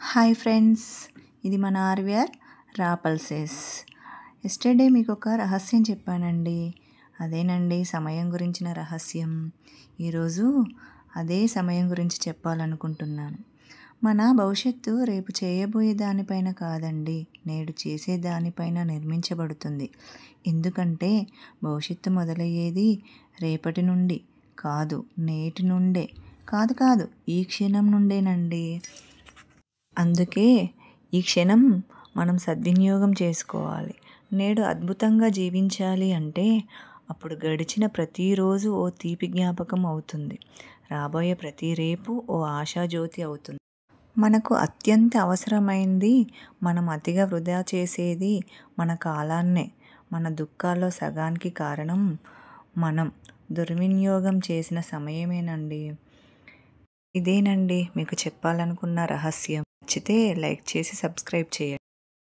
Hi friends, ఇది మన ఆర్విఆర్ రాపల్సెస్. Yesterday మీకు ఒక రహస్యం చెప్పానండి. అదేనండి సమయం గురించిన రహస్యం. ఈరోజు అదే సమయం గురించి చెప్పాలనుకుంటున్నాను. మన భవిష్యత్తు రేపు చేయబోయే దానిపైన కాదండి, నేడు చేసే దానిపైన నిర్మించబడుతుంది. ఎందుకంటే భవిష్యత్తు మొదలయ్యేది రేపటి నుండి కాదు, నేటి నుండే. కాదు, ఈ క్షణం నుండేనండి. అందుకే ఈ క్షణం మనం సద్వినియోగం చేసుకోవాలి. నేడు అద్భుతంగా జీవించాలి అంటే అప్పుడు గడిచిన ప్రతిరోజు ఓ తీపి జ్ఞాపకం అవుతుంది. రాబోయే ప్రతి రేపు ఓ ఆశాజ్యోతి అవుతుంది. మనకు అత్యంత అవసరమైంది మనం అతిగా వృధా చేసేది మన కాలాన్నే. మన దుఃఖాల్లో సగానికి కారణం మనం దుర్వినియోగం చేసిన సమయమేనండి. ఇదేనండి మీకు చెప్పాలనుకున్న రహస్యం. నచ్చితే లైక్ చేసి సబ్స్క్రైబ్ చేయండి.